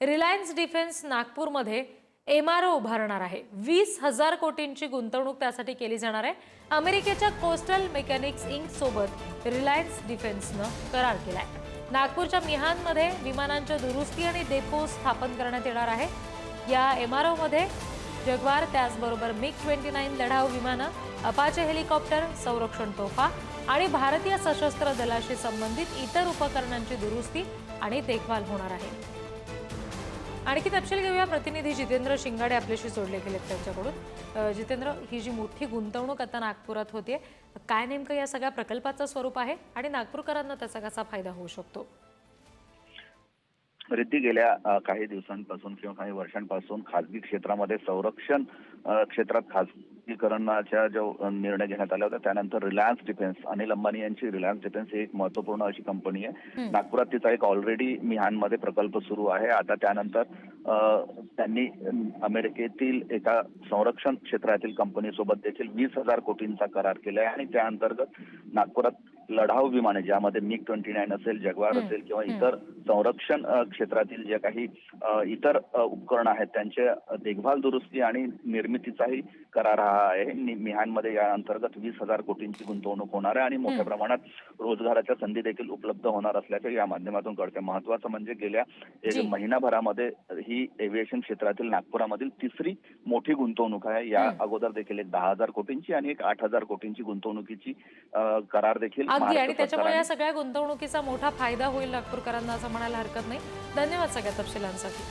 Reliance Defence नागपूरमध्ये MRO उभारणार आहे। 20,000 कोटींची गुंतवणूक त्यासाठी केली जाणार आहे। अमेरिकेच्या कोस्टल मेकॅनिक्स इंक सोबत रिलायन्स डिफेन्सनं करार केलाय। नागपूरच्या मिहानमध्ये विमानांच्या दुरुस्ती आणि डेपो स्थापन करण्यात येणार आहे। या MRO मध्ये जगवार, त्याचबरोबर MiG-29 लढाऊ विमानं, अपाचे हेलिकॉप्टर, संरक्षण तोफा आणि भारतीय सशस्त्र दलाशी संबंधित इतर उपकरणांची दुरुस्ती आणि देखभाल होणार आहे। आणखी तपशील घेऊया, प्रतिनिधी जितेंद्र शिंगाडे आपल्याशी जोडले गेलेत त्यांच्याकडून। जितेंद्र, ही जी मोठी गुंतवणूक आता नागपुरात होते, काय नेमकं या सगळ्या प्रकल्पाचं स्वरूप आहे आणि नागपूरकरांना त्याचा कसा फायदा होऊ शकतो? रिद्धी, गेल्या काही दिवसांपासून किंवा काही वर्षांपासून खासगी क्षेत्रामध्ये संरक्षण क्षेत्रात खासगीकरणाचा जो निर्णय घेण्यात आला होता, त्यानंतर रिलायन्स डिफेन्स, अनिल अंबानी यांची रिलायन्स डिफेन्स ही एक महत्त्वपूर्ण अशी कंपनी आहे। नागपुरात तिचा एक ऑलरेडी मिहानमध्ये प्रकल्प सुरू आहे। आता त्यानंतर त्यांनी अमेरिकेतील एका संरक्षण क्षेत्रातील कंपनीसोबत देखील 20,000 कोटींचा करार केला आहे आणि त्या अंतर्गत नागपुरात लढाऊ विमाने, ज्यामध्ये MiG-29 असेल, जगवार असेल किंवा इतर संरक्षण क्षेत्रातील जे काही इतर उपकरण आहेत, त्यांचे देखभाल, दुरुस्ती आणि निर्मितीचाही करार हा आहे। मिहानमध्ये या अंतर्गत 20,000 कोटींची गुंतवणूक होणार आहे आणि मोठ्या प्रमाणात रोजगाराच्या संधी देखील उपलब्ध होणार असल्याचे या माध्यमातून कळते। महत्त्वाचं म्हणजे गेल्या एक महिनाभरामध्ये ही एव्हिएशन क्षेत्रातील नागपुरामधील तिसरी मोठी गुंतवणूक आहे। या अगोदर देखील एक 10,000 कोटींची आणि एक 8,000 कोटींची गुंतवणुकीची करार देखील अगदी, आणि त्याच्यामुळे या सगळ्या गुंतवणुकीचा मोठा फायदा होईल नागपूरकरांना असं म्हणायला हरकत नाही। धन्यवाद सगळ्या तपशिलांसाठी।